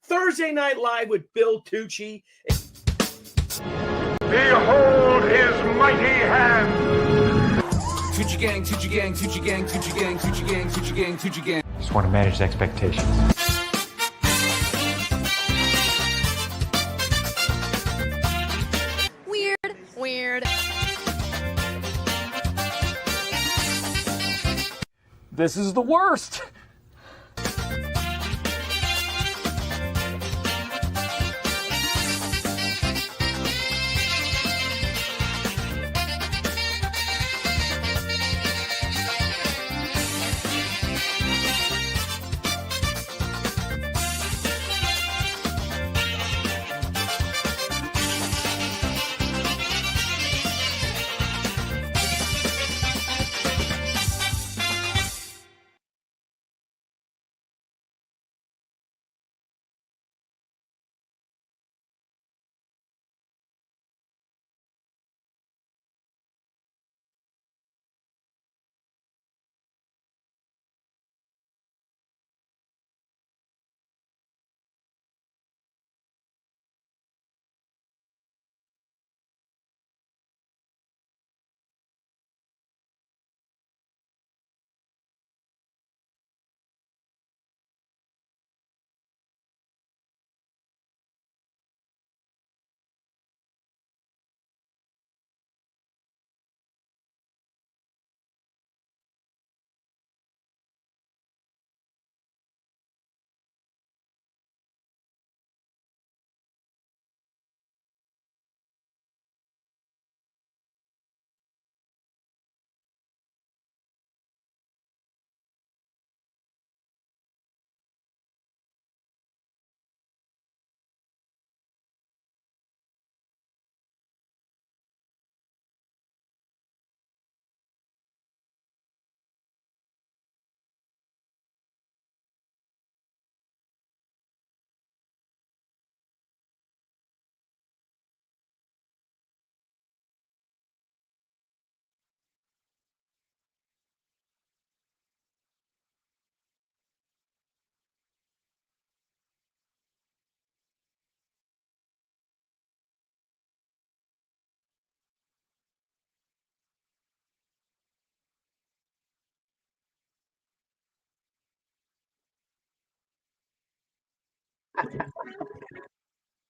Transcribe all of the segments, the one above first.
Thursday Night Live with Bill Tucci. Behold his mighty hand. Tucci gang, Tucci gang, Tucci gang, Tucci gang, Tucci gang, Tucci gang, Tucci gang. Just want to manage expectations. Weird. This is the worst.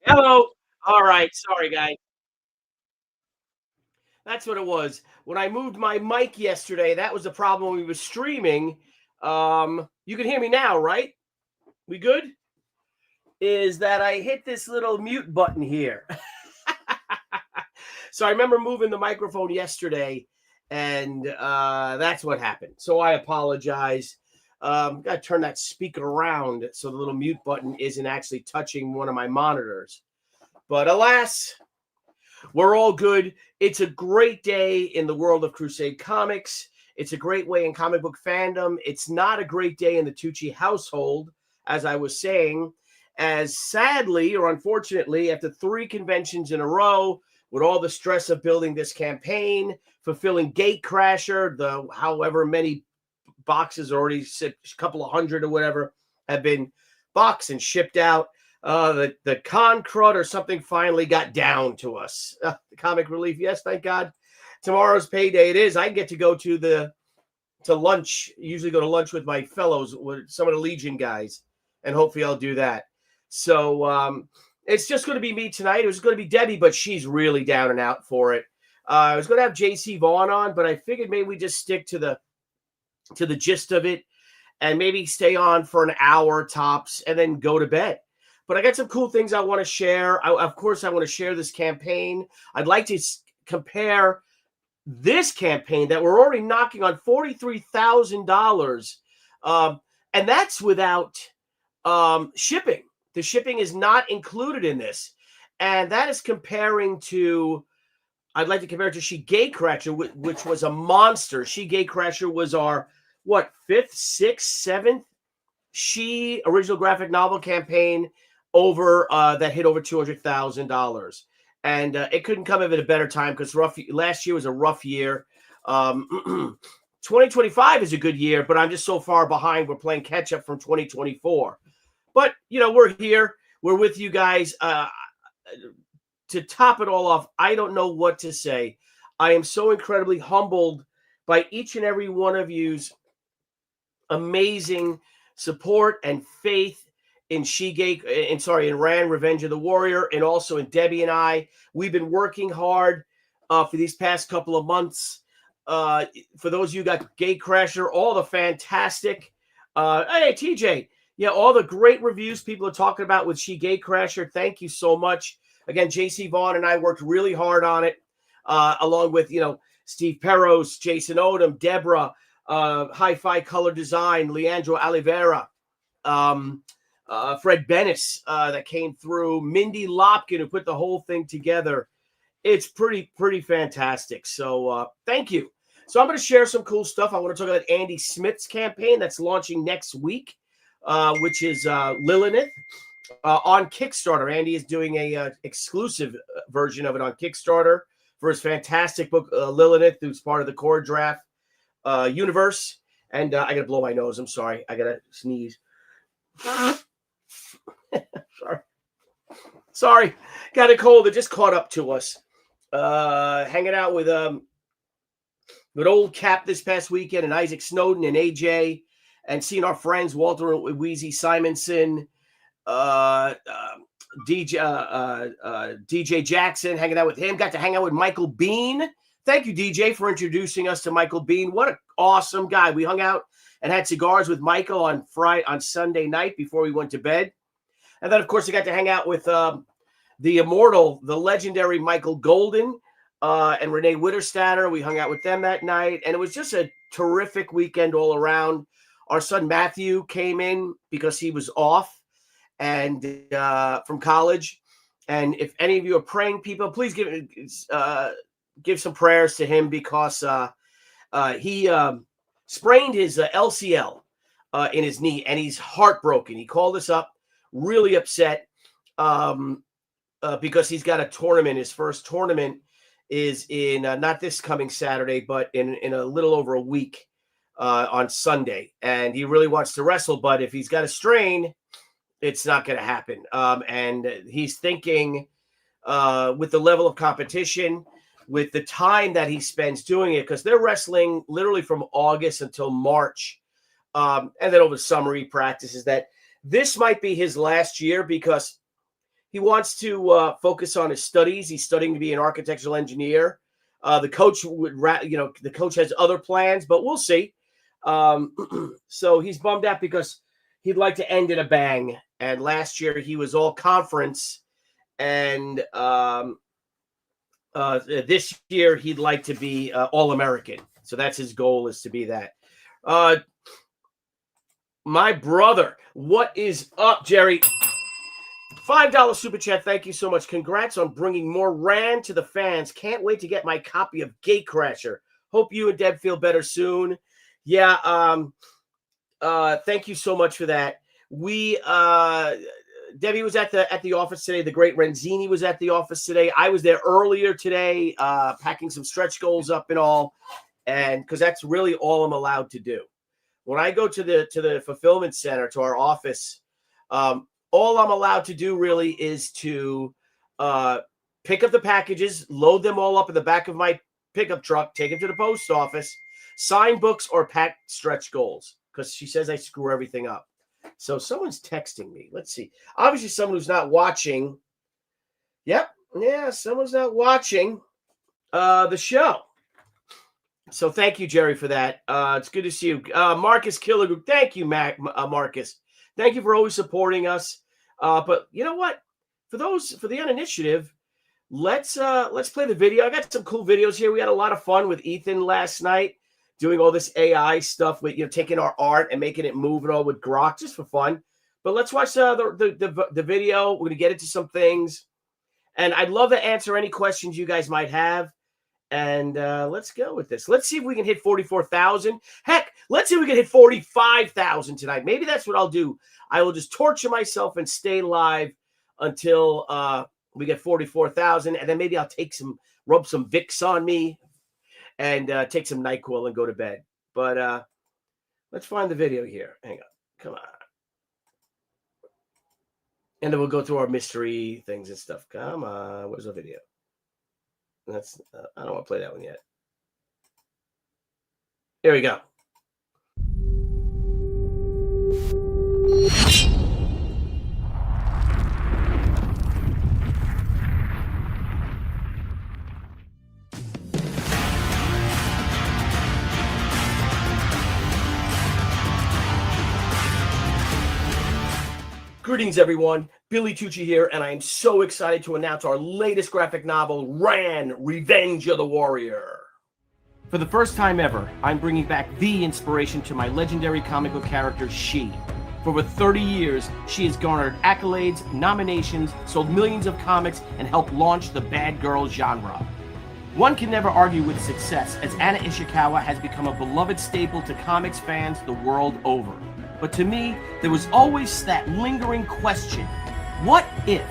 Hello. All right. Sorry, guys. That's what it was. When I moved my mic yesterday, that was the problem when we were streaming. You can hear me now, right? We good? Is that I hit this little mute button here. So I remember moving the microphone yesterday, and that's what happened. So I apologize. Got to turn that speaker around so the little mute button isn't actually touching one of my monitors. But alas, we're all good. It's a great day in the world of Crusade Comics. It's a great way in comic book fandom. It's not a great day in the Tucci household, as I was saying, as sadly or unfortunately, after 3 conventions in a row, with all the stress of building this campaign, fulfilling Gatecrasher, the however many boxes already, a couple of hundred or whatever, have been boxed and shipped out. The con crud or something finally got down to us. The comic relief, yes, thank God. Tomorrow's payday. It is. I get to go to lunch. Usually go to lunch with my fellows, with some of the Legion guys, and hopefully I'll do that. So it's just going to be me tonight. It was going to be Debbie, but she's really down and out for it. I was going to have JC Vaughn on, but I figured maybe we just stick to the gist of it and maybe stay on for an hour tops and then go to bed. But I got some cool things I want to share. Of course, I want to share this campaign. I'd like to compare this campaign that we're already knocking on $43,000. And that's without shipping. The shipping is not included in this. And that is comparing to, I'd like to compare it to She Gatecrasher, which was a monster. She Gatecrasher was our, 5th, 6th, 7th She original graphic novel campaign over that hit over $200,000. And it couldn't come at a better time because last year was a rough year. 2025 is a good year, but I'm just so far behind. We're playing catch up from 2024. But, we're here. we're with you guys. To top it all off, I don't know what to say. I am so incredibly humbled by each and every one of you's amazing support and faith in in Ran, Revenge of the Warrior, and also in Debbie and I. We've been working hard for these past couple of months. For those of you who got Gatecrasher, all the fantastic, hey TJ, yeah, all the great reviews people are talking about with Gatecrasher. Thank you so much. Again, JC Vaughn and I worked really hard on it, along with Steve Perros, Jason Odom, Deborah, Hi-Fi Color Design, Leandro Oliveira, Fred Bennis that came through, Mindy Lopkin who put the whole thing together. It's pretty fantastic. So thank you. So I'm going to share some cool stuff. I want to talk about Andy Smith's campaign that's launching next week, which is Lilith. On Kickstarter. Andy is doing a exclusive version of it on Kickstarter for his fantastic book, Lilith, who's part of the Core Draft universe. And I got to blow my nose. I'm sorry. I got to sneeze. Sorry. Got a cold. It just caught up to us. Hanging out with old Cap this past weekend and Isaac Snowden and AJ, and seeing our friends Walter Weezy Simonson, DJ Jackson, hanging out with him. Got to hang out with Michael Bean. Thank you, DJ, for introducing us to Michael Bean. What an awesome guy. We hung out and had cigars with Michael on Sunday night before we went to bed. And then, of course, I got to hang out with the immortal, the legendary Michael Golden and Renee Witterstatter. We hung out with them that night, and it was just a terrific weekend all around. Our son Matthew came in because he was off and from college. And if any of you are praying people, please give some prayers to him, because he sprained his LCL in his knee, and he's heartbroken. He called us up, really upset, because he's got a tournament. His first tournament is in not this coming Saturday, but in a little over a week on Sunday. And he really wants to wrestle, but if he's got a strain, it's not going to happen. And he's thinking with the level of competition, with the time that he spends doing it, because they're wrestling literally from August until March. And then over summer he practices, that this might be his last year because he wants to focus on his studies. He's studying to be an architectural engineer. The coach the coach has other plans, but we'll see. So he's bummed out because he'd like to end in a bang. And last year he was all conference, and this year he'd like to be all American. So that's his goal, is to be that. My brother, what is up, Jerry? $5 super chat. Thank you so much. Congrats on bringing more Ran to the fans. Can't wait to get my copy of Gatecrasher. Hope you and Deb feel better soon. Yeah. Thank you so much for that. We Debbie was at the office today. The great Renzini was at the office today. I was there earlier today, packing some stretch goals up and all, and because that's really all I'm allowed to do. When I go to the fulfillment center, to our office, all I'm allowed to do really is to pick up the packages, load them all up in the back of my pickup truck, take them to the post office, sign books, or pack stretch goals, because she says I screw everything up. So someone's texting me. Let's see. Obviously, someone who's not watching. Yep. Yeah, someone's not watching the show. So thank you, Jerry, for that. It's good to see you. Marcus Killigrew. Thank you, Marcus. Thank you for always supporting us. But you know what? For the uninitiative, let's play the video. I got some cool videos here. We had a lot of fun with Ethan last night, doing all this AI stuff with taking our art and making it move and all with Grok, just for fun. But let's watch the video. We're going to get into some things, and I'd love to answer any questions you guys might have. And let's go with this. Let's see if we can hit 44,000. Heck, let's see if we can hit 45,000 tonight. Maybe that's what I'll do. I will just torture myself and stay live until we get 44,000, and then maybe I'll rub some Vicks on me, and take some NyQuil and go to bed. But let's find the video here. Hang on. Come on. And then we'll go through our mystery things and stuff. Come on, where's the video? That's I don't want to play that one yet. Here we go. Greetings, everyone. Billy Tucci here, and I am so excited to announce our latest graphic novel, Ran, Revenge of the Warrior. For the first time ever, I'm bringing back the inspiration to my legendary comic book character, She. For over 30 years, she has garnered accolades, nominations, sold millions of comics, and helped launch the bad girl genre. One can never argue with success, as Anna Ishikawa has become a beloved staple to comics fans the world over. But to me, there was always that lingering question, what if?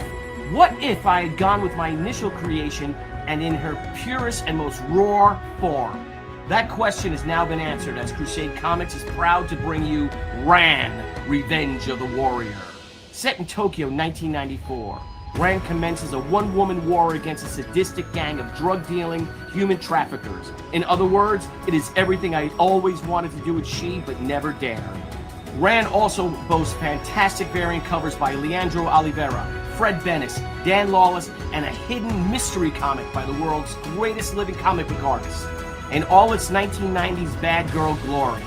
What if I had gone with my initial creation and in her purest and most raw form? That question has now been answered as Crusade Comics is proud to bring you Ran, Revenge of the Warrior. Set in Tokyo, 1994, Ran commences a one-woman war against a sadistic gang of drug-dealing human traffickers. In other words, it is everything I always wanted to do with She, but never dared. Ran also boasts fantastic variant covers by Leandro Oliveira, Fred Bennis, Dan Lawless, and a hidden mystery comic by the world's greatest living comic book artist. In all its 1990s bad girl glory,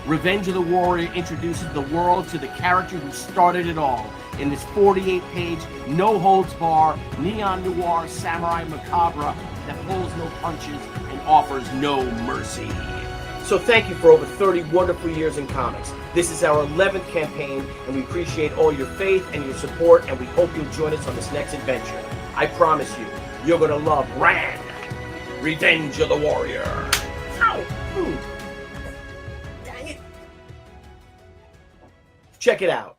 Revenge of the Warrior introduces the world to the character who started it all in this 48-page, no-holds-bar, neon noir samurai macabre that pulls no punches and offers no mercy. So thank you for over 30 wonderful years in comics. This is our 11th campaign, and we appreciate all your faith and your support, and we hope you'll join us on this next adventure. I promise you, you're going to love Ran, Revenge of the Warrior. Ow! Ooh. Dang it. Check it out.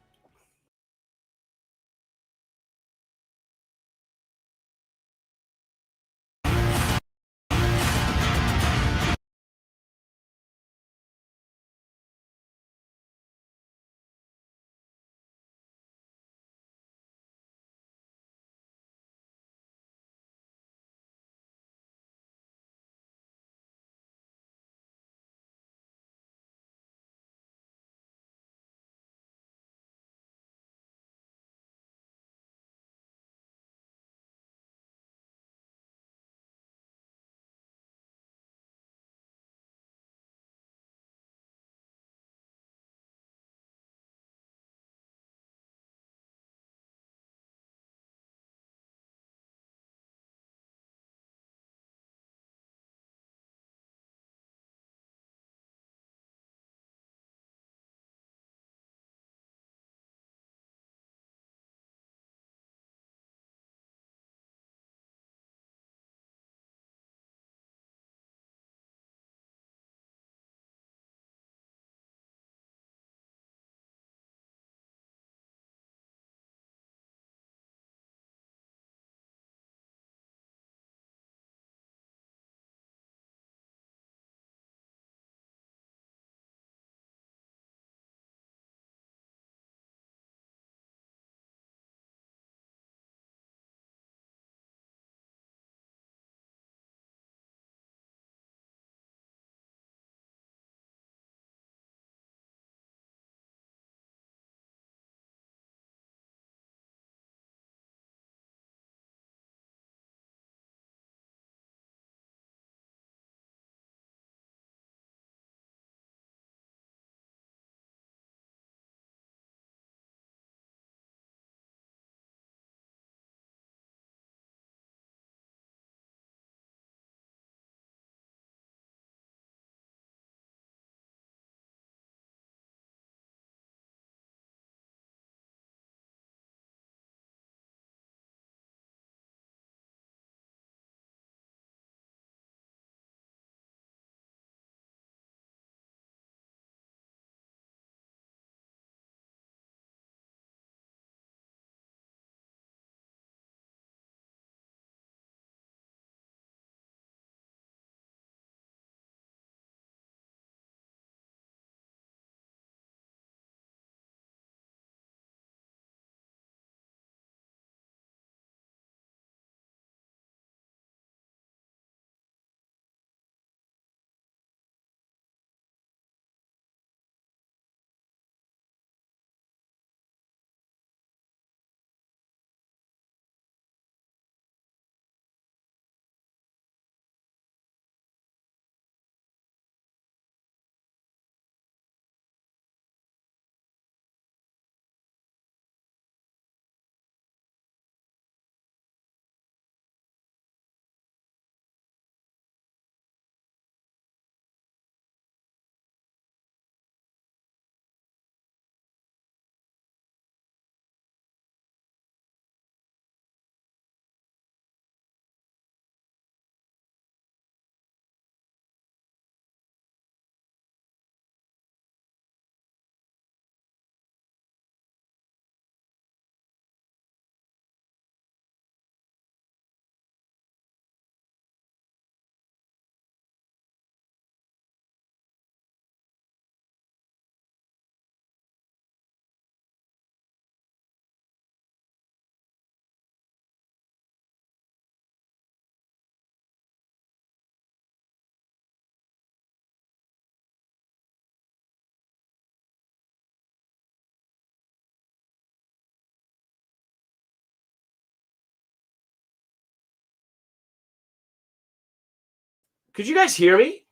Could you guys hear me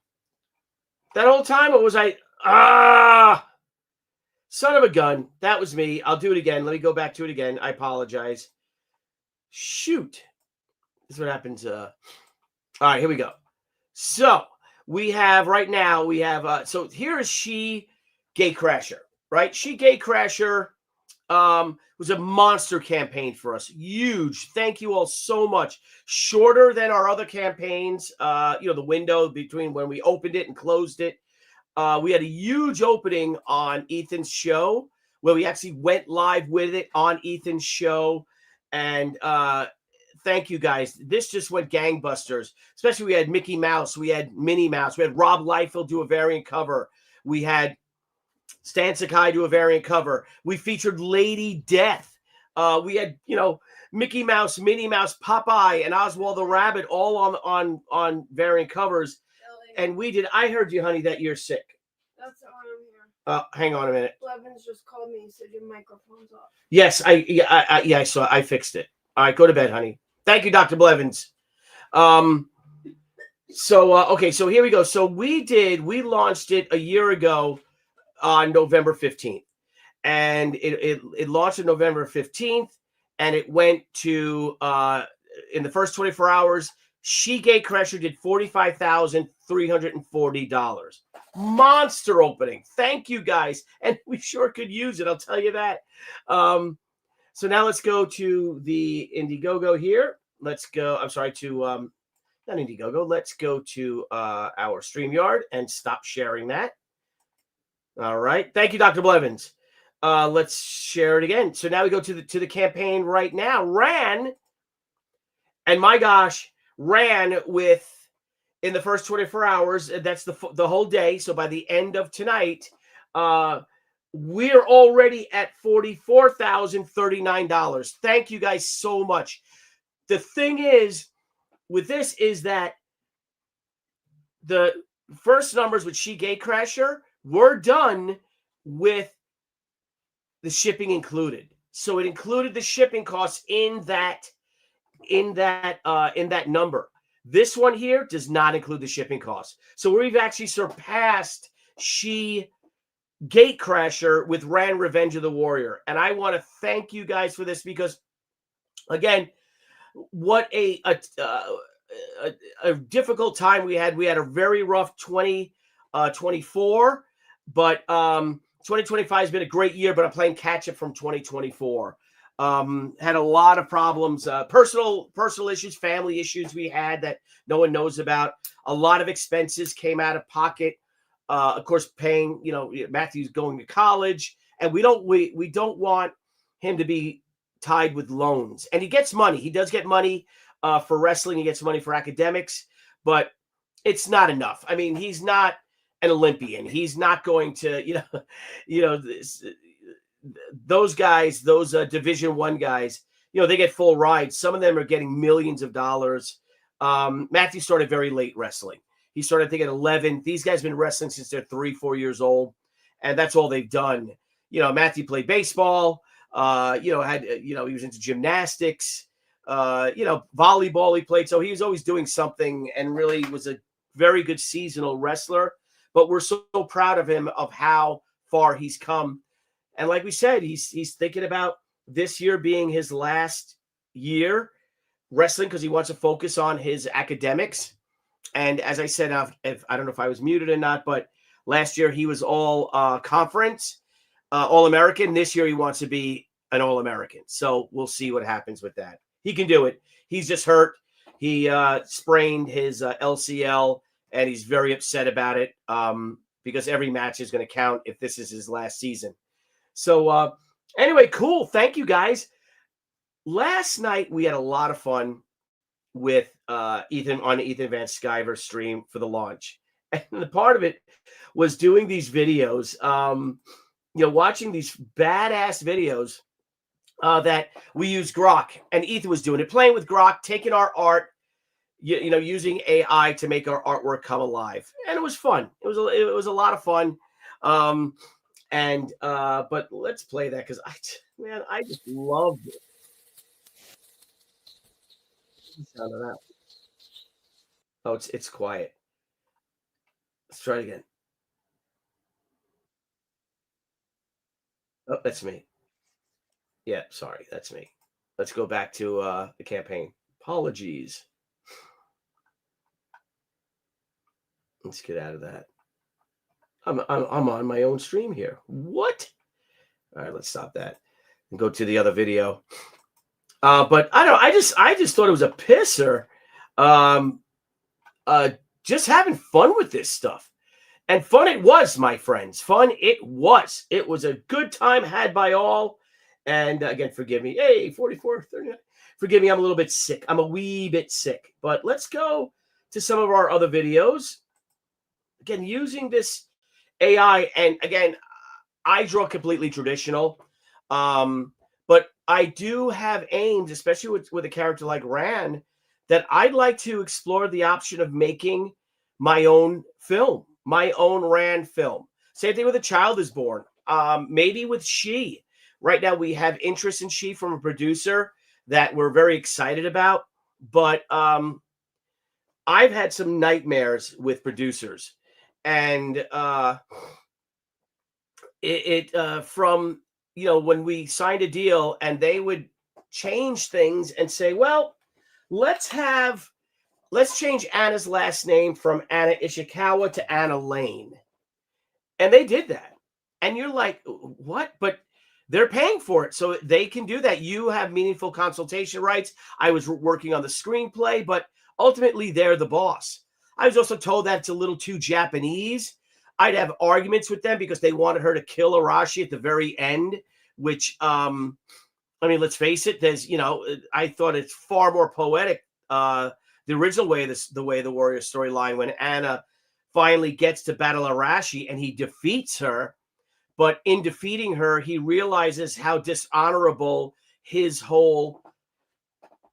that whole time? Or was I, son of a gun. That was me. I'll do it again. Let me go back to it again. I apologize. Shoot. This is what happens. All right, here we go. So we have right now, we have, so here is She Gatecrasher, right? She Gatecrasher was a monster campaign for us. Huge. Thank you all so much. Shorter than our other campaigns. The window between when we opened it and closed it. We had a huge opening on Ethan's show where we actually went live with it on Ethan's show. And thank you guys. This just went gangbusters. Especially we had Mickey Mouse. We had Minnie Mouse. We had Rob Liefeld do a variant cover. We had Stan Sakai do a variant cover. We featured Lady Death. We had, Mickey Mouse, Minnie Mouse, Popeye, and Oswald the Rabbit all on variant covers. And we did. I heard you, honey, that you're sick. That's why I'm here. Hang on a minute. Blevins just called me and said your microphone's off. Yes, I saw. I fixed it. All right, go to bed, honey. Thank you, Dr. Blevins. Okay, so here we go. So we launched it a year ago on November 15th. And it launched on November 15th, and it went to in the first 24 hours, She Gatecrasher did $45,340. Monster opening. Thank you guys. And we sure could use it, I'll tell you that. So now let's go to the Indiegogo here. Let's go, I'm sorry, to not Indiegogo. Let's go to our StreamYard and stop sharing that. All right. Thank you, Dr. Blevins. Let's share it again. So now we go to the campaign right now. Ran, and my gosh, ran with in the first 24 hours. That's the whole day. So by the end of tonight, we're already at $44,039. Thank you guys so much. The thing is with this is that the first numbers with She Gatecrasher were done with the shipping included. So it included the shipping costs in that number. This one here does not include the shipping costs. So we've actually surpassed She Gatecrasher with Ran Revenge of the Warrior. And I want to thank you guys for this because, again, what a difficult time we had. We had a very rough 2024, but 2025 has been a great year, but I'm playing catch up from 2024. Had a lot of problems, personal issues, family issues we had that no one knows about. A lot of expenses came out of pocket. Of course, paying, Matthew's going to college, and we don't want him to be tied with loans. And he gets money. He does get money for wrestling. He gets money for academics, but it's not enough. I mean, he's not an Olympian. He's not going to, those guys, those Division I guys, they get full rides. Some of them are getting millions of dollars. Matthew started very late wrestling. He started, I think, at 11. These guys have been wrestling since they're 3-4 years old, and that's all they've done. Matthew played baseball. He was into gymnastics. Volleyball he played. So he was always doing something, and really was a very good seasonal wrestler. But we're so proud of him, of how far he's come. And like we said, he's thinking about this year being his last year wrestling because he wants to focus on his academics. And as I said, I don't know if I was muted or not, but last year he was all conference, All-American. This year he wants to be an All-American. So we'll see what happens with that. He can do it. He's just hurt. He sprained his LCL, and he's very upset about it because every match is going to count if this is his last season. So anyway, cool. Thank you, guys. Last night we had a lot of fun with Ethan on Ethan Van Sciver's stream for the launch. And the part of it was doing these videos, watching these badass videos that we use Grok, and Ethan was doing it, playing with Grok, taking our art, using AI to make our artwork come alive. And it was fun. It was a lot of fun. But let's play that because I just loved it. Sound of that. Oh, it's quiet. Let's try it again. Oh, that's me. Yeah, sorry, that's me. Let's go back to the campaign. Apologies. Let's get out of that. I'm on my own stream here. What? All right, let's stop that and go to the other video. But I don't know. I just thought it was a pisser. Just having fun with this stuff. And fun it was, my friends. Fun it was. It was a good time had by all. And again, forgive me. Hey, 44, 39. Forgive me, I'm a little bit sick. I'm a wee bit sick. But let's go to some of our other videos. Again, using this AI. And again, I draw completely traditional. But I do have aims, especially with a character like Ran, that I'd like to explore the option of making my own film, my own Ran film. Same thing with A Child Is Born. Maybe with She. Right now, we have interest in She from a producer that we're very excited about. But I've had some nightmares with producers. And from, when we signed a deal and they would change things and say, well, let's change Anna's last name from Anna Ishikawa to Anna Lane. And they did that. And you're like, what? But they're paying for it. So they can do that. You have meaningful consultation rights. I was working on the screenplay, but ultimately they're the boss. I was also told that it's a little too Japanese. I'd have arguments with them because they wanted her to kill Arashi at the very end, which, let's face it, I thought it's far more poetic. The original way, the way the Warrior storyline, when Anna finally gets to battle Arashi and he defeats her, but in defeating her, he realizes how dishonorable his whole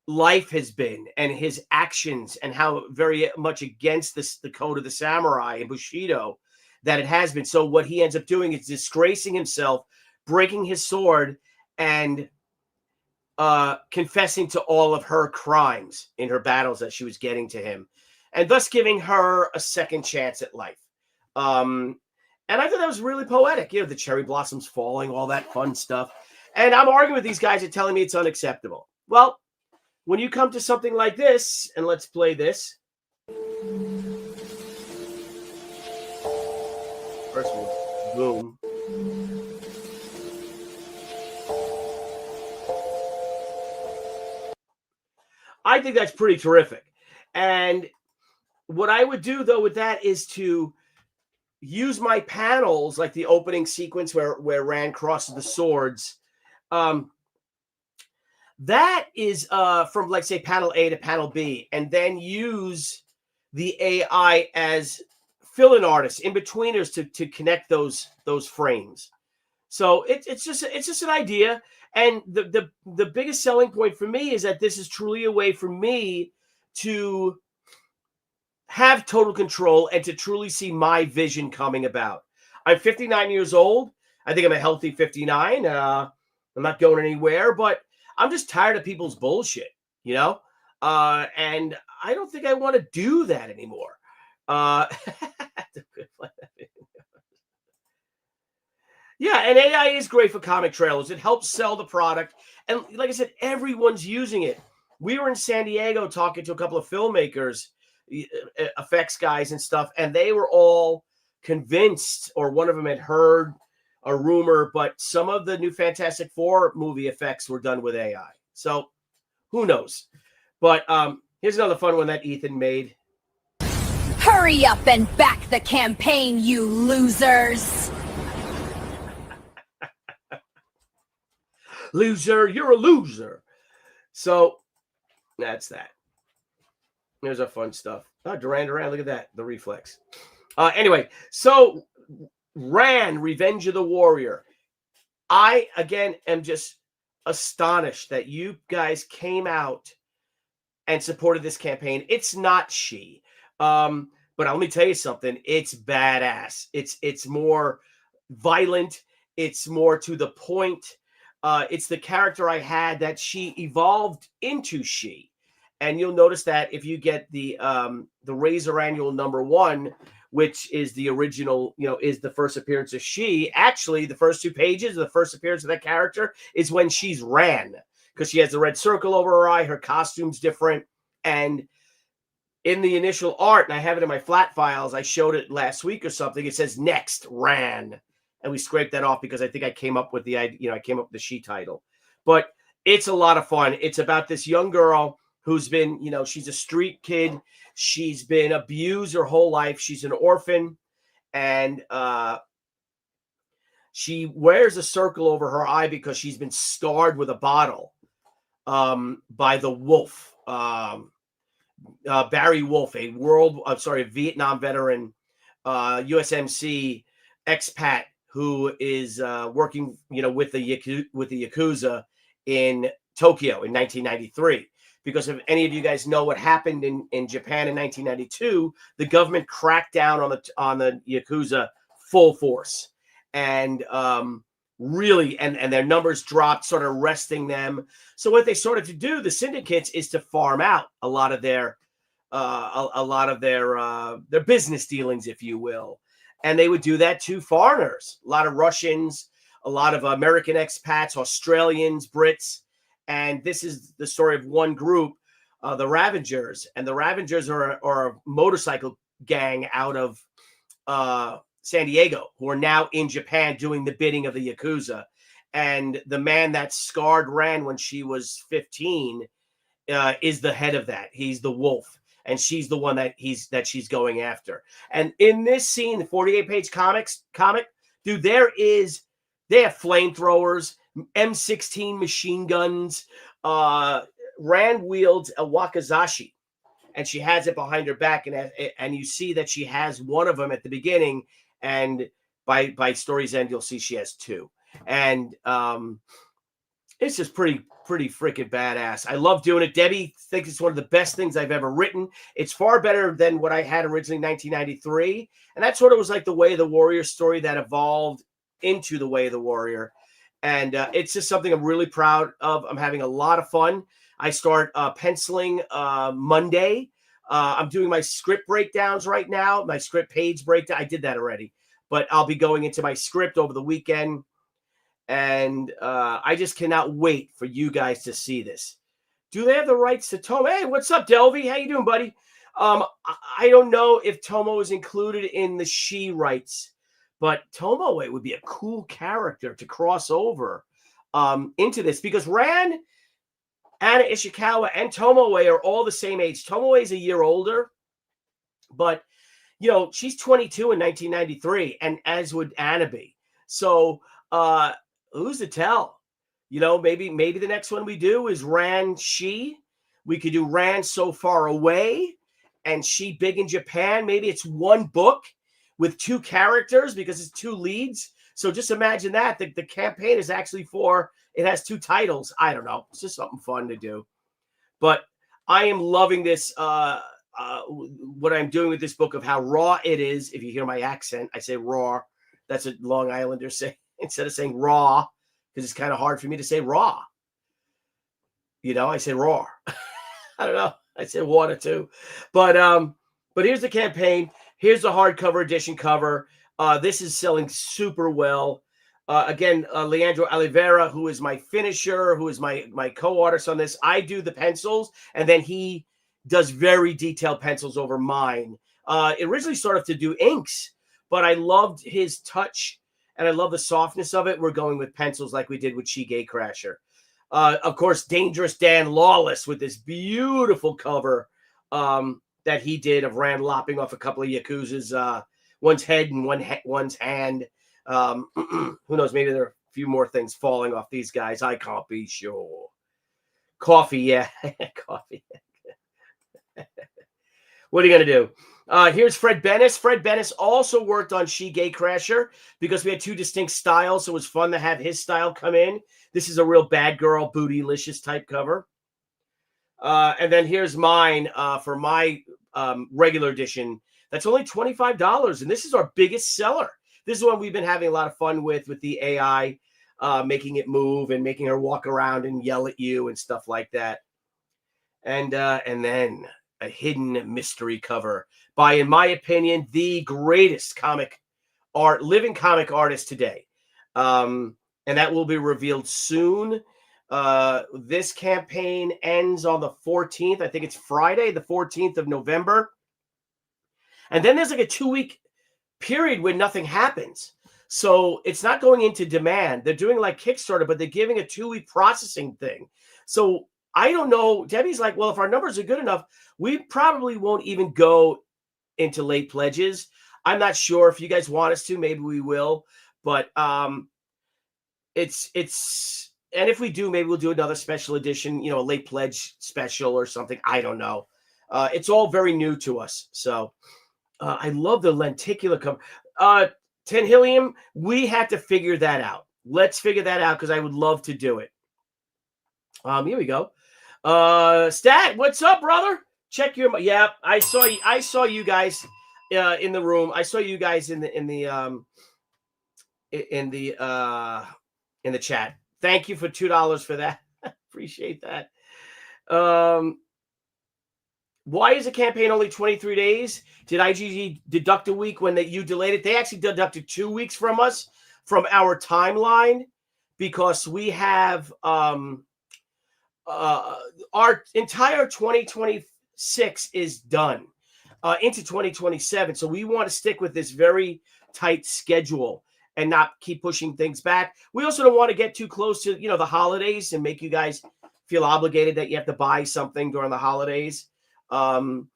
life has been and his actions and how very much against the code of the samurai and Bushido that it has been. So what he ends up doing is disgracing himself, breaking his sword, and confessing to all of her crimes in her battles that she was getting to him, and thus giving her a second chance at life. And I thought that was really poetic. The cherry blossoms falling, all that fun stuff. And I'm arguing with these guys and telling me it's unacceptable. Well, when you come to something like this, and let's play this. First one, boom. I think that's pretty terrific. And what I would do, though, with that is to use my panels, like the opening sequence where Ran crosses the swords. That is from, like, say, panel A to panel B, and then use the AI as fill-in artists, in-betweeners to connect those frames. So it's just an idea. And the biggest selling point for me is that this is truly a way for me to have total control and to truly see my vision coming about. I'm 59 years old. I think I'm a healthy 59. I'm not going anywhere, but I'm just tired of people's bullshit, and I don't think I want to do that anymore. Yeah, and AI is great for comic trailers. It helps sell the product. And like I said, everyone's using it. We were in San Diego talking to a couple of filmmakers, effects guys and stuff, and they were all convinced, or one of them had heard a rumor, but some of the new Fantastic Four movie effects were done with AI. So who knows? But here's another fun one that Ethan made. Hurry up and back the campaign, you losers! Loser, you're a loser. So that's that. There's our fun stuff. Oh, Duran, look at that. The reflex. Anyway, so Ran, Revenge of the Warrior. I, again, am just astonished that you guys came out and supported this campaign. It's not She. But let me tell you something. It's badass. It's more violent. It's more to the point. It's the character I had that she evolved into She. And you'll notice that if you get the Razor Annual #1, which is the original, is the first appearance of she. Actually, the first 2 pages, the first appearance of that character is when she's Ran, because she has the red circle over her eye. Her costume's different. And in the initial art, and I have it in my flat files, I showed it last week or something, it says next Ran. And we scraped that off because I think I came up with the idea, I came up with the she title. But it's a lot of fun. It's about this young girl who's been, she's a street kid. She's been abused her whole life. She's an orphan. And she wears a circle over her eye because she's been scarred with a bottle by the Wolf. Barry Wolf, a Vietnam veteran, USMC expat who is working, with the Yakuza in Tokyo in 1993. Because if any of you guys know what happened in Japan in 1992, the government cracked down on the Yakuza full force, and really, and their numbers dropped, sort of arresting them. So what they started to do, the syndicates, is to farm out a lot of their business dealings, if you will. And they would do that to foreigners, a lot of Russians, a lot of American expats, Australians, Brits. And this is the story of one group, the Ravengers. And the Ravengers are a motorcycle gang out of San Diego, who are now in Japan doing the bidding of the Yakuza. And the man that scarred Ran when she was 15 is the head of that. He's the Wolf. And she's the one that she's going after. And in this scene, the 48-page comic, dude, they have flamethrowers, M16 machine guns. Ran wields a wakizashi, and she has it behind her back, and you see that she has one of them at the beginning, and by story's end, you'll see she has 2. And it's just pretty freaking badass. I love doing it. Debbie thinks it's one of the best things I've ever written. It's far better than what I had originally in 1993. And that sort of was like the Way of the Warrior story that evolved into the Way of the Warrior. And it's just something I'm really proud of. I'm having a lot of fun. I start penciling Monday. I'm doing my script breakdowns right now, my script page breakdown. I did that already, but I'll be going into my script over the weekend. And I just cannot wait for you guys to see this. Do they have the rights to Tomo? Hey, what's up, Delvey? How you doing, buddy? I don't know if Tomo is included in the she rights, but Tomoe would be a cool character to cross over into this, because Ran, Anna Ishikawa, and Tomoe are all the same age. Tomoe is a year older, but she's 22 in 1993, and as would Anna be. So who's to tell? Maybe the next one we do is Ran She. We could do Ran So Far Away and She Big in Japan. Maybe it's one book with 2 characters because it's 2 leads. So just imagine that. The campaign is actually it has 2 titles. I don't know. It's just something fun to do. But I am loving this, what I'm doing with this book, of how raw it is. If you hear my accent, I say raw. That's a Long Islander saying, instead of saying raw, because it's kind of hard for me to say raw. I say raw. I don't know. I say water too. But here's the campaign. Here's the hardcover edition cover. This is selling super well. Again, Leandro Oliveira, who is my finisher, who is my co-artist on this. I do the pencils, and then he does very detailed pencils over mine. It originally started to do inks, but I loved his touch, and I love the softness of it. We're going with pencils like we did with Gatecrasher. Of course, Dangerous Dan Lawless with this beautiful cover that he did of Ran lopping off a couple of Yakuza's, one's head and one's hand. Who knows? Maybe there are a few more things falling off these guys. I can't be sure. Coffee, yeah. Coffee. What are you going to do? Here's Fred Bennis. Fred Bennis also worked on She Gatecrasher because we had 2 distinct styles, so it was fun to have his style come in. This is a real bad girl, bootylicious type cover. And then here's mine for my regular edition. That's only $25, and this is our biggest seller. This is one we've been having a lot of fun with the AI, making it move and making her walk around and yell at you and stuff like that. And then a hidden mystery cover by, in my opinion, the greatest living comic artist today. And that will be revealed soon. This campaign ends on the 14th. I think it's Friday, the 14th of November. And then there's like a 2-week period where nothing happens. So it's not going into demand. They're doing like Kickstarter, but they're giving a 2-week processing thing. So I don't know. Debbie's like, well, if our numbers are good enough, we probably won't even go into late pledges. I'm not sure. If you guys want us to, maybe we will. But it's and if we do, maybe we'll do another special edition, a late pledge special or something. I don't know. It's all very new to us. So I love the lenticular cover. Tenhillium, we have to figure that out. Let's figure that out because I would love to do it. Here we go. Stat, what's up, brother? Check your. Yeah, I saw you guys in the room. I saw you guys in the chat. Thank you for $2 for that. Appreciate that. Why is the campaign only 23 days? Did IGG deduct a week when you delayed it? They actually deducted 2 weeks from us, from our timeline, because we have our entire 2026 is done into 2027. So we want to stick with this very tight schedule and not keep pushing things back. We also don't want to get too close to, the holidays and make you guys feel obligated that you have to buy something during the holidays. And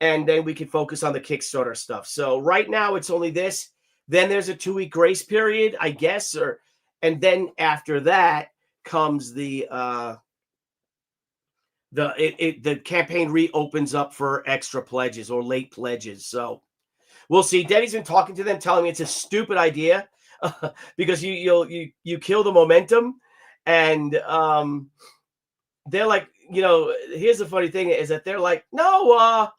then we can focus on the Kickstarter stuff. So right now it's only this. Then there's a 2-week grace period, I guess, and then after that comes the campaign reopens up for extra pledges or late pledges. So we'll see. Debbie's been talking to them, telling me it's a stupid idea because you kill the momentum, and they're like, here's the funny thing is that they're like, no,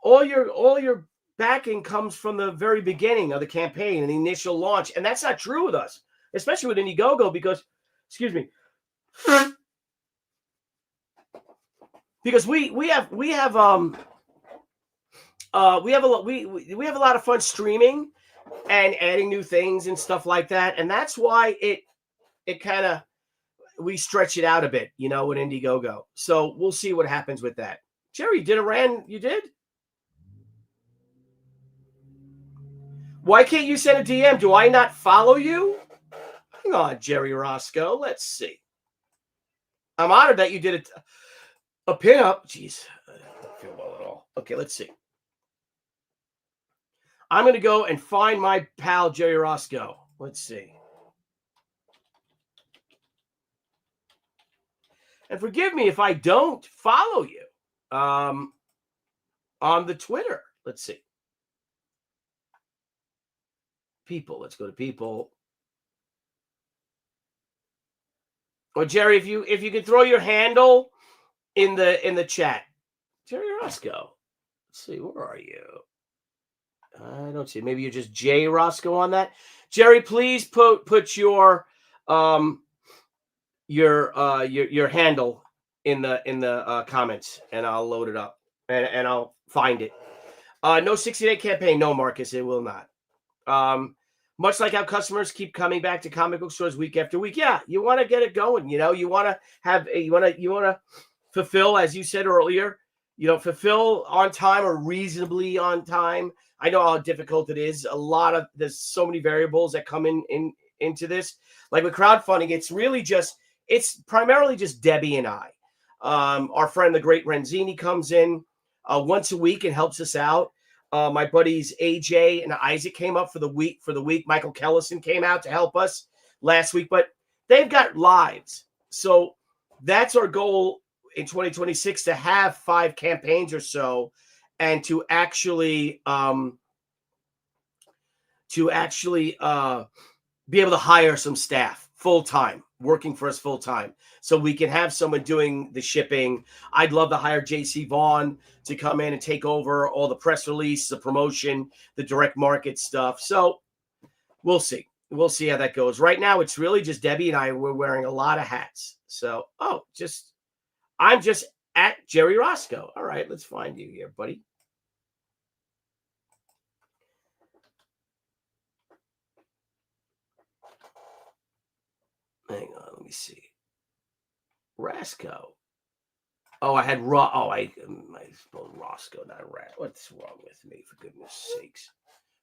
all your backing comes from the very beginning of the campaign and the initial launch, and that's not true with us, especially with Indiegogo, because, excuse me, because we have a lot of fun streaming and adding new things and stuff like that, and that's why it kind of, we stretch it out a bit, with Indiegogo. So we'll see what happens with that. Jerry, you did? Why can't you send a DM? Do I not follow you? Hang on, Jerry Roscoe. Let's see. I'm honored that you did a pinup. Jeez, I don't feel well at all. Okay, let's see. I'm going to go and find my pal, Jerry Roscoe. Let's see. And forgive me if I don't follow you on the Twitter. Let's see. People. Let's go to people. Or Jerry, if you could throw your handle in the chat. Jerry Roscoe. Let's see. Where are you? I don't see. Maybe you're just J Roscoe on that. Jerry, please put your handle in the comments, and I'll load it up and I'll find it. No 60-day campaign. No, Marcus, it will not. Much like how customers keep coming back to comic book stores week after week. Yeah, you want to get it going. You want to fulfill, as you said earlier, fulfill on time or reasonably on time. I know how difficult it is. There's so many variables that come into this. Like with crowdfunding, it's primarily just Debbie and I. Our friend, the great Renzini, comes in once a week and helps us out. My buddies AJ and Isaac came up for the week. Michael Kellison came out to help us last week, but they've got lives. So that's our goal in 2026, to have 5 campaigns or so, and to actually be able to hire some staff full-time, working for us full-time, so we can have someone doing the shipping. I'd love to hire JC Vaughn to come in and take over all the press release, the promotion, the direct market stuff. So we'll see. We'll see how that goes. Right now, it's really just Debbie and I. We're wearing a lot of hats. So, I'm just at Jerry Roscoe. All right, let's find you here, buddy. Hang on, let me see. Roscoe. Oh, I had I spelled Roscoe, not Rat. What's wrong with me, for goodness sakes?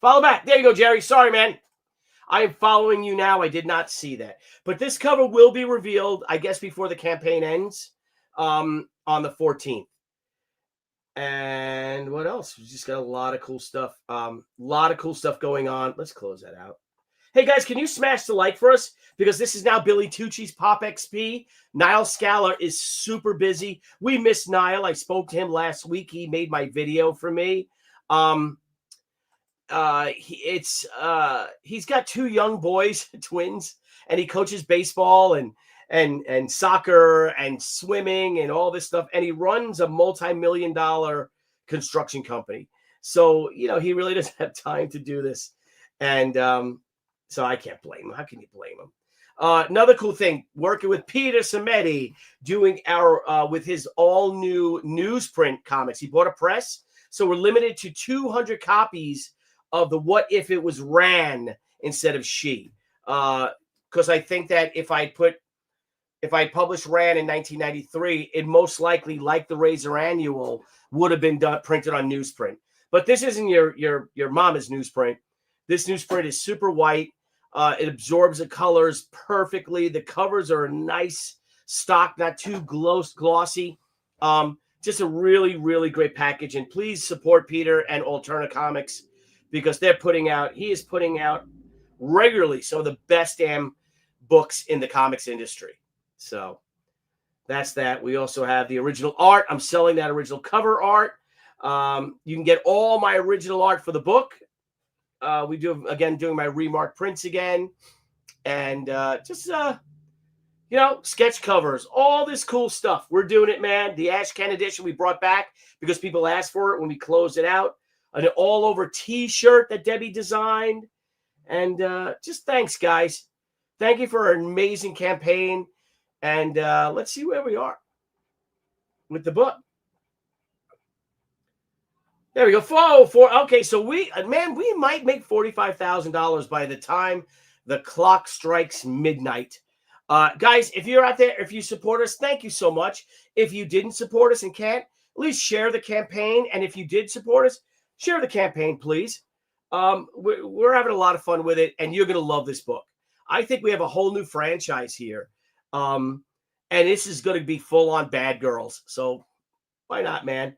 Follow back. There you go, Jerry. Sorry, man. I am following you now. I did not see that. But this cover will be revealed, I guess, before the campaign ends on the 14th. And what else? We just got a lot of cool stuff. Lot of cool stuff going on. Let's close that out. Hey, guys, can you smash the like for us? Because this is now Billy Tucci's Pop XP. Niall Scalar is super busy. We miss Niall. I spoke to him last week. He made my video for me. He's got 2 young boys, twins, and he coaches baseball and soccer and swimming and all this stuff. And he runs a multi-million-dollar construction company. So, you know, he really doesn't have time to do this. And so I can't blame him. How can you blame him? Another cool thing, working with Peter Samedi, doing our with his all-new newsprint comics. He bought a press, so we're limited to 200 copies of the What If It Was Ran instead of She. Because I think that if I published Ran in 1993, it most likely, like the Razor Annual, would have been printed on newsprint. But this isn't your mama's newsprint. This newsprint is super white. It absorbs the colors perfectly. The covers are a nice stock, not too glossy. Just a really, really great package. And please support Peter and Alterna Comics, because he is putting out regularly some of the best damn books in the comics industry. So that's that. We also have the original art. I'm selling that original cover art. You can get all my original art for the book. We do, again, doing my remark prints again. And sketch covers, all this cool stuff. We're doing it, man. The Ash Can edition we brought back because people asked for it when we closed it out. An all-over T-shirt that Debbie designed. And just thanks, guys. Thank you for an amazing campaign. And let's see where we are with the book. There we go. Okay, so we might make $45,000 by the time the clock strikes midnight. Guys, if you're out there, if you support us, thank you so much. If you didn't support us and can't, at least share the campaign. And if you did support us, share the campaign, please. We're having a lot of fun with it, and you're going to love this book. I think we have a whole new franchise here. And this is going to be full-on bad girls. So why not, man?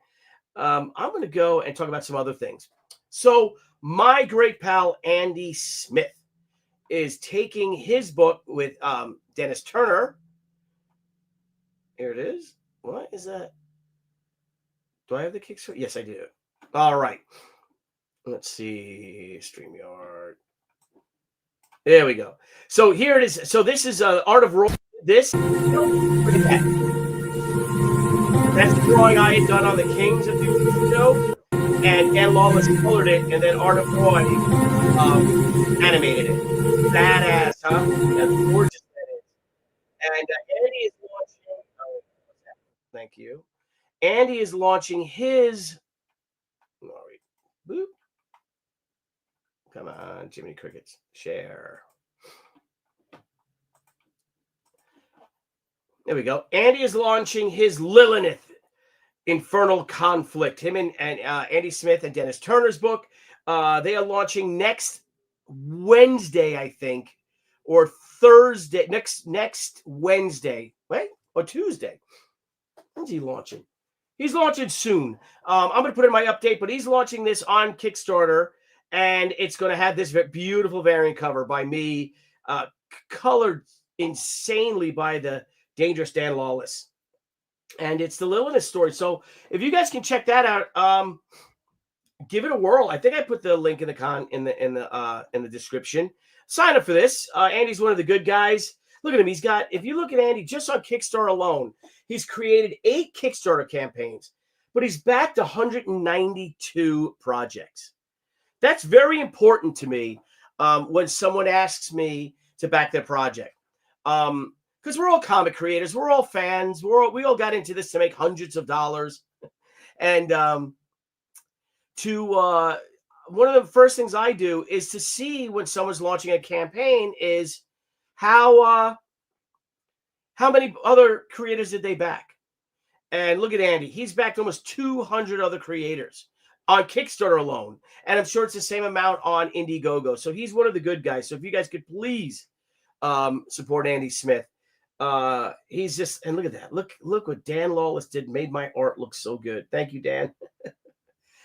I'm going to go and talk about some other things. So my great pal, Andy Smith, is taking his book with Dennis Turner. Here it is. What is that? Do I have the Kickstarter? Yes, I do. All right. Let's see. StreamYard. There we go. So here it is. So this is Art of Roy. This. Look at that. That's the drawing I had done on the Kings a few weeks ago. And Dan Lawless colored it. And then Art of Roy animated it. Badass, huh? That's gorgeous. That is. And Andy is launching. Oh, thank you. Andy is launching his. All right. Boop. Come on, Jiminy Crickets. Share. There we go. Andy is launching his Lilith Infernal Conflict. Him and Andy Smith and Dennis Turner's book. They are launching next Wednesday, I think, or Thursday. Next Wednesday. Wait, or Tuesday. When's he launching? He's launching soon. I'm going to put in my update, but he's launching this on Kickstarter, and it's going to have this beautiful variant cover by me, colored insanely by the Dangerous Dan Lawless. And it's the Lilith story. So if you guys can check that out, give it a whirl. I think I put the link in the description. Sign up for this. Andy's one of the good guys. Look at him. If you look at Andy, just on Kickstarter alone, he's created 8 Kickstarter campaigns, but he's backed 192 projects. That's very important to me when someone asks me to back their project. because we're all comic creators, we're all fans, we all got into this to make hundreds of dollars, and one of the first things I do is to see when someone's launching a campaign is how many other creators did they back. And look at Andy. He's backed almost 200 other creators on Kickstarter alone. And I'm sure it's the same amount on Indiegogo. So he's one of the good guys. So if you guys could please support Andy Smith. He's just, and look at that. Look what Dan Lawless did. Made my art look so good. Thank you, Dan.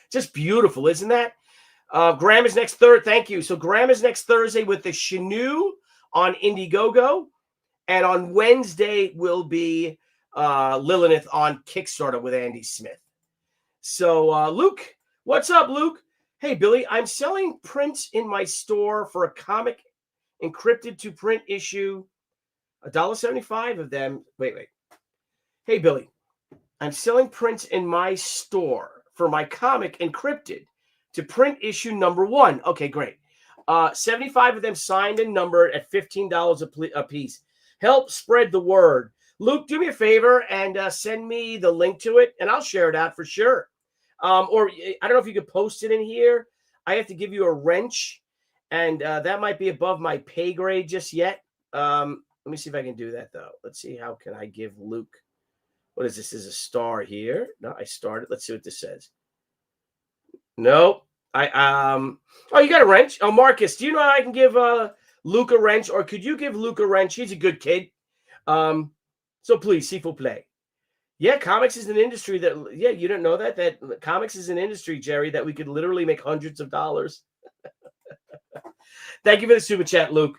Just beautiful, isn't that? Graham is next Thursday. Thank you. So Graham is next Thursday with the Shanu on Indiegogo. And on Wednesday will be Lilith on Kickstarter with Andy Smith. So Luke, what's up, Luke? Hey, Billy, I'm selling prints in my store for a comic encrypted to print issue, $1.75 of them. Wait. Hey, Billy, I'm selling prints in my store for my comic encrypted to print issue number 1. Okay, great. 75 of them signed and numbered at $15 a piece. Help spread the word. Luke, do me a favor and send me the link to it, and I'll share it out for sure. Or I don't know if you could post it in here. I have to give you a wrench, and that might be above my pay grade just yet. Let me see if I can do that, though. Let's see. How can I give Luke? What is this? Is a star here? No, I started. Let's see what this says. Nope. Oh, you got a wrench? Oh, Marcus, do you know how I can give Luke a wrench, or could you give Luke a wrench? He's a good kid. So please, s'il vous plaît. Yeah, comics is an industry that, yeah, you didn't know that comics is an industry, Jerry, that we could literally make hundreds of dollars. Thank you for the super chat, Luke.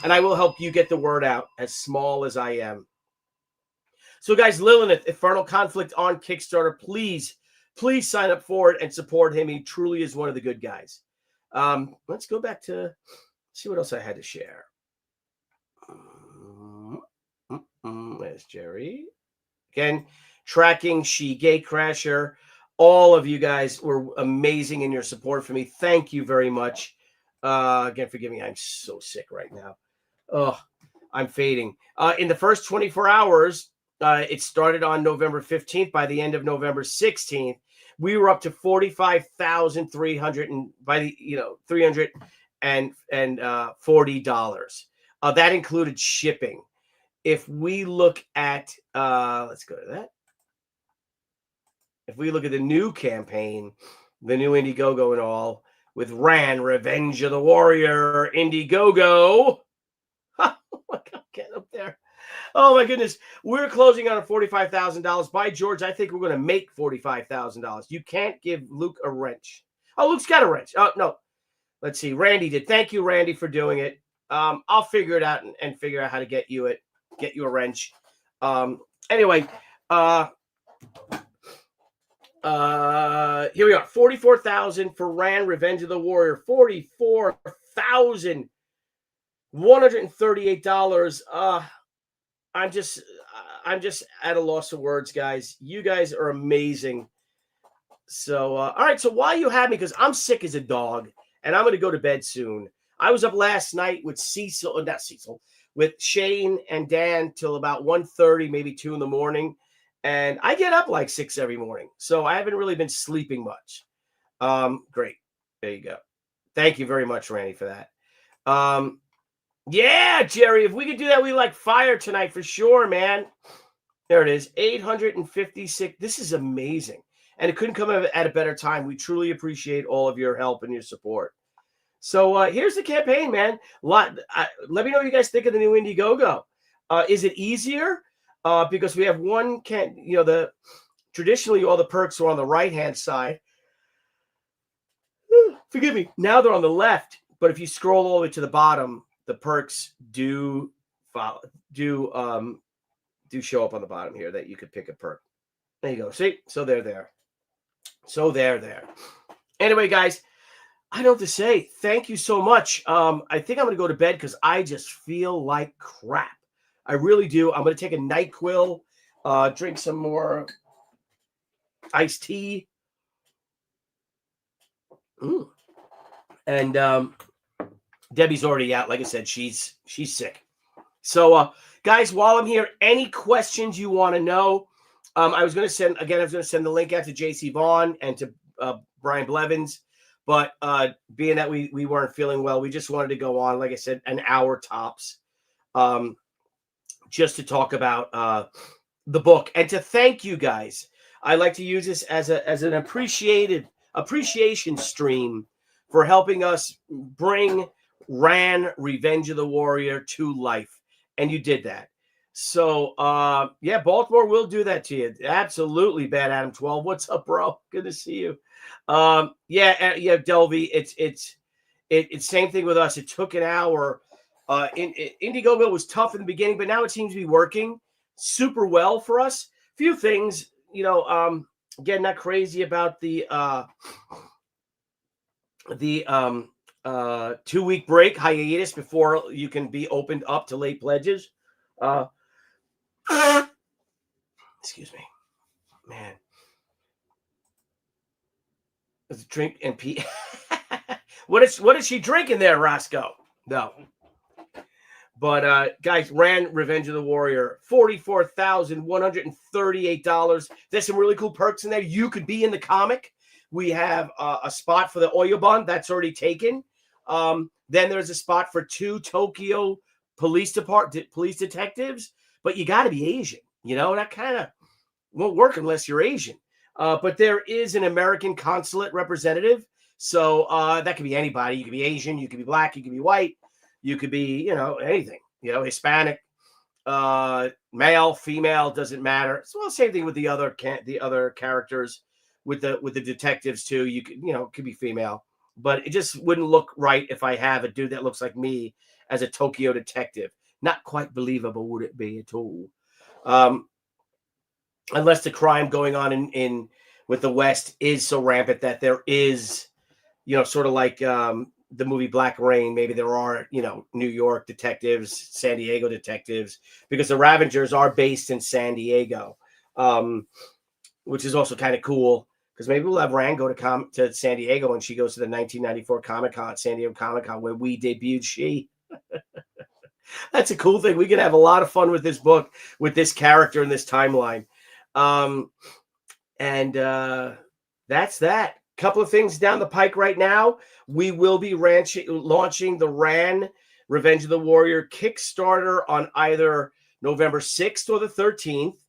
And I will help you get the word out, as small as I am. So guys, Lilith, Infernal Conflict on Kickstarter, please sign up for it and support him. He truly is one of the good guys. Let's go back to see what else I had to share. There's Jerry. Again, tracking Gatecrasher. All of you guys were amazing in your support for me. Thank you very much. Again, forgive me. I'm so sick right now. Oh, I'm fading. In the first 24 hours, it started on November 15th. By the end of November 16th, we were up to 45,300 and by the $340. That included shipping. If we look at let's go to that. If we look at the new campaign, the new Indiegogo and all, with Ran, Revenge of the Warrior, Indiegogo. Oh my God, get up there. Oh my goodness. We're closing on a $45,000. By George, I think we're going to make $45,000. You can't give Luke a wrench. Oh, Luke's got a wrench. Oh, no. Let's see. Randy did. Thank you, Randy, for doing it. I'll figure it out and figure out how to get you a wrench. Anyway, here we are. 44,000 for Ran, Revenge of the Warrior. $44,138. I'm just at a loss of words, guys. You guys are amazing. So, all right. So while you have me, because I'm sick as a dog, and I'm going to go to bed soon. I was up last night with with Shane and Dan till about 1:30, maybe 2 in the morning. And I get up like 6 every morning. So I haven't really been sleeping much. Great. There you go. Thank you very much, Randy, for that. Yeah, Jerry, if we could do that, we like fire tonight for sure, man. There it is. 856. This is amazing. And it couldn't come at a better time. We truly appreciate all of your help and your support. So here's the campaign, man. Let me know what you guys think of the new Indiegogo. Is it easier? Because we have one traditionally all the perks are on the right-hand side. Forgive me. Now they're on the left. But if you scroll all the way to the bottom, the perks do show up on the bottom here that you could pick a perk. There you go. See? So they're there. Anyway, guys, I don't know what to say. Thank you so much. I think I'm going to go to bed because I just feel like crap. I really do. I'm going to take a NyQuil, drink some more iced tea. And Debbie's already out. Like I said, she's sick. So Guys, while I'm here, any questions you want to know? I was going to send the link out to JC Vaughn and to Brian Blevins, but being that we weren't feeling well, we just wanted to go on, like I said, an hour tops, just to talk about the book and to thank you guys. I like to use this as an appreciation stream for helping us bring Ran Revenge of the Warrior to life, and you did that. So, yeah, Baltimore will do that to you. Absolutely, Bad Adam 12. What's up, bro? Good to see you. Yeah, Delvey. It's same thing with us. It took an hour. Indiegogo was tough in the beginning, but now it seems to be working super well for us. Few things, again, not crazy about the 2-week break hiatus before you can be opened up to late pledges. Excuse me, man. Let's drink and pee. What is she drinking there, Roscoe? No. But guys, Ran Revenge of the Warrior, $44,138. There's some really cool perks in there. You could be in the comic. We have a spot for the Oyabun that's already taken. Then there's a spot for 2 Tokyo police detectives, but you got to be Asian. That kind of won't work unless you're Asian. But there is an American consulate representative, so that could be anybody. You could be Asian, you could be black, you could be white, you could be anything. Hispanic, male, female, doesn't matter. Well, same thing with the other characters. With the detectives too, you could could be female, but it just wouldn't look right if I have a dude that looks like me as a Tokyo detective. Not quite believable, would it be at all? Unless the crime going on in with the West is so rampant that there is, sort of like the movie Black Rain. Maybe there are, New York detectives, San Diego detectives, because the Ravengers are based in San Diego, which is also kind of cool. Because maybe we'll have Ran go to San Diego and she goes to the 1994 Comic-Con, San Diego Comic-Con, where we debuted She. That's a cool thing. We could have a lot of fun with this book, with this character in this timeline. And that's that. Couple of things down the pike right now. We will be launching the Ran Revenge of the Warrior Kickstarter on either November 6th or the 13th.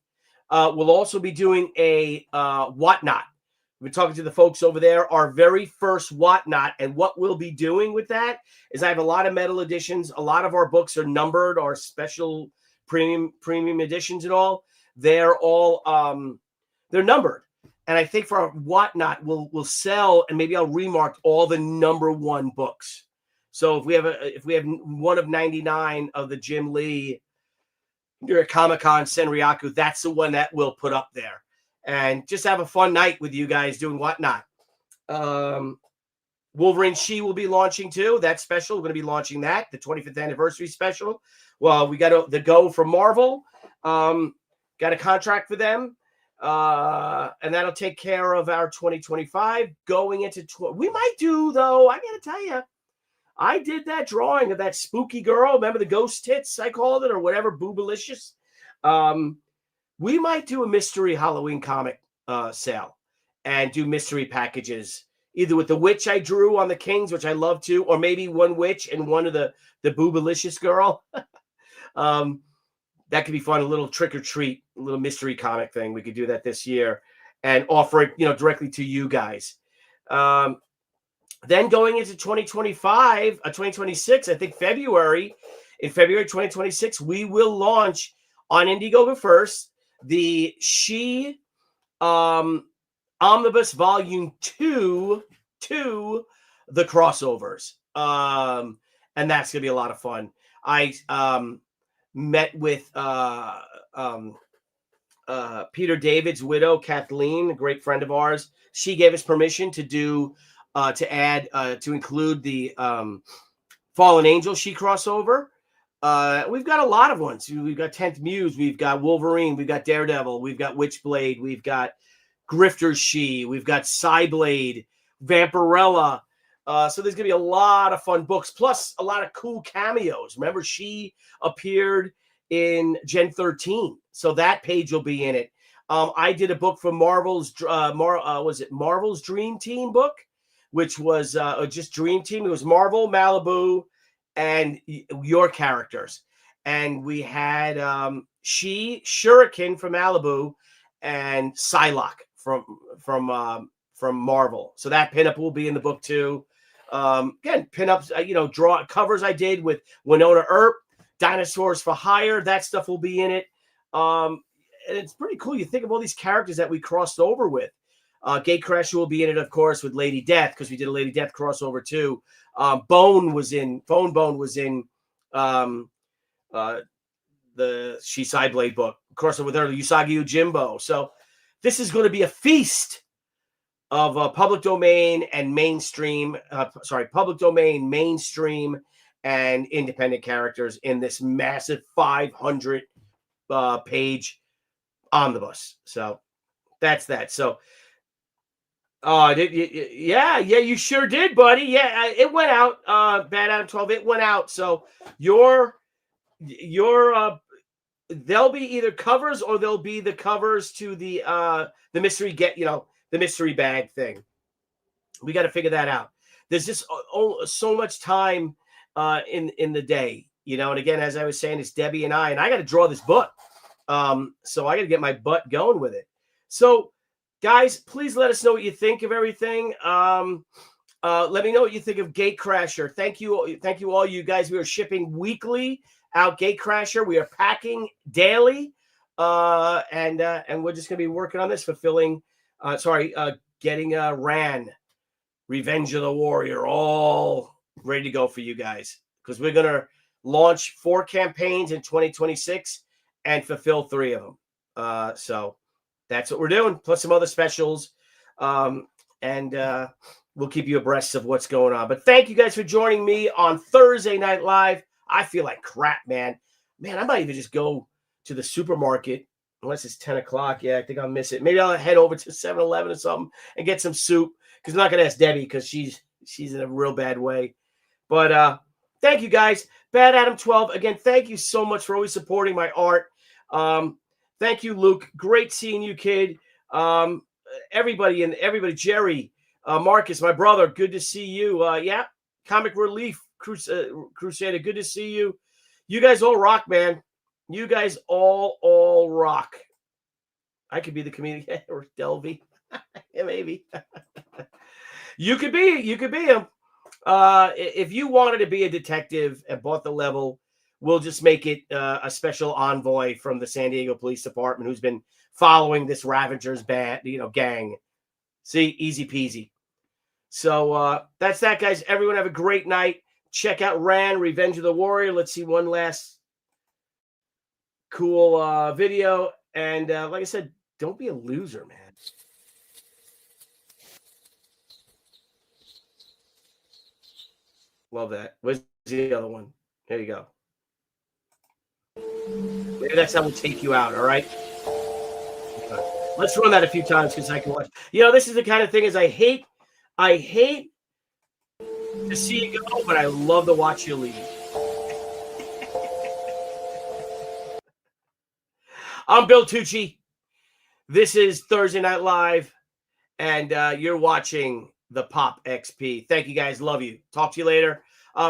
We'll also be doing a Whatnot. We've been talking to the folks over there, our very first Whatnot, and what we'll be doing with that is I have a lot of metal editions. A lot of our books are numbered, our special premium editions and all. They're all they're numbered. And I think for our Whatnot, we'll sell, and maybe I'll remark all the #1 books. So if we have one of 99 of the Jim Lee Comic-Con Senryaku, that's the one that we'll put up there. And just have a fun night with you guys doing Whatnot. Wolverine She will be launching too. That special, we're going to be launching that, the 25th anniversary special. Well, we got the go from Marvel. Got a contract for them. And that'll take care of our 2025 going into we might do, though, I got to tell you, I did that drawing of that spooky girl. Remember the ghost tits, I called it, or whatever, Boobalicious. We might do a mystery Halloween comic sale and do mystery packages, either with the witch I drew on the Kings, which I love to, or maybe one witch and one of the Boobalicious girl. That could be fun, a little trick or treat, a little mystery comic thing. We could do that this year and offer it, directly to you guys. Then going into 2026, I think in February 2026, we will launch on Indiegogo first the She Omnibus Volume 2 to the crossovers. And that's going to be a lot of fun. I met with Peter David's widow, Kathleen, a great friend of ours. She gave us permission to do to include the Fallen Angel She crossover. We've got a lot of ones. We've got 10th Muse, we've got Wolverine, we've got Daredevil, we've got Witchblade, we've got Grifter She, we've got Psyblade, Vampirella. So there's going to be a lot of fun books, plus a lot of cool cameos. Remember, she appeared in Gen 13. So that page will be in it. I did a book for Marvel's, Marvel's Dream Team book, which was just Dream Team. It was Marvel, Malibu, and your characters. And we had Shuriken from Malibu and Psylocke from Marvel. So that pinup will be in the book too. Again, pinups, draw covers I did with Winona Earp, Dinosaurs for Hire. That stuff will be in it. And it's pretty cool. You think of all these characters that we crossed over with. Gatecrasher will be in it, of course, with Lady Death, because we did a Lady Death crossover too. Bone was in the Shisai Blade book, crossover with her, Usagi Yojimbo. So this is going to be a feast of public domain and mainstream, public domain, mainstream, and independent characters in this massive 500 page omnibus. So that's that. So, yeah, you sure did, buddy. Yeah, it went out. Bad Adam 12, it went out. So your there'll be either covers or there'll be the covers to the mystery the mystery bag thing. We got to figure that out. There's just so much time in the day, and again, as I was saying, it's Debbie and I got to draw this book. So I got to get my butt going with it. So guys, please let us know what you think of everything. Let me know what you think of Gatecrasher. Thank you all you guys. We are shipping weekly out Gatecrasher. We are packing daily. And we're just going to be working on this, getting Ran, Revenge of the Warrior, all ready to go for you guys, because we're going to launch 4 campaigns in 2026 and fulfill 3 of them. So that's what we're doing, plus some other specials. And we'll keep you abreast of what's going on. But thank you guys for joining me on Thursday Night Live. I feel like crap, man. I might even just go to the supermarket, unless it's 10 o'clock. Yeah, I think I'll miss it. Maybe I'll head over to 7-Eleven or something and get some soup, because I'm not going to ask Debbie, because she's in a real bad way. But thank you, guys. Bad Adam 12. Again, thank you so much for always supporting my art. Thank you, Luke. Great seeing you, kid. Everybody, Jerry, Marcus, my brother, good to see you. Yeah, Comic Relief Crusader, good to see you. You guys all rock, man. You guys all rock. I could be the comedian, or Delvey. Yeah, maybe. You could be him. If you wanted to be a detective and bought the level, we'll just make it a special envoy from the San Diego Police Department who's been following this Ravagers gang. See, easy peasy. So that's that, guys. Everyone have a great night. Check out Ran, Revenge of the Warrior. Let's see one last cool video. And like I said, don't be a loser, man. Love that. Where's the other one? There you go. Maybe that's how we'll take you out, all right? Let's run that a few times, because I can watch. This is the kind of thing is I hate to see you go, but I love to watch you leave. I'm Bill Tucci. This is Thursday Night Live, and you're watching the Pop XP. Thank you, guys. Love you. Talk to you later.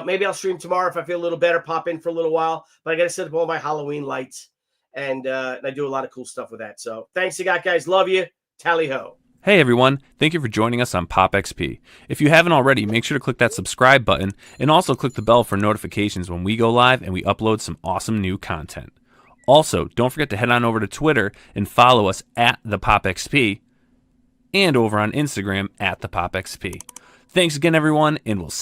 Maybe I'll stream tomorrow if I feel a little better. Pop in for a little while, but I got to set up all my Halloween lights, and I do a lot of cool stuff with that. So thanks a lot, guys. Love you. Tally ho. Hey everyone, thank you for joining us on Pop XP. If you haven't already, make sure to click that subscribe button and also click the bell for notifications when we go live and we upload some awesome new content. Also, don't forget to head on over to Twitter and follow us at the Pop XP, and over on Instagram at the Pop XP. Thanks again, everyone, and we'll see you.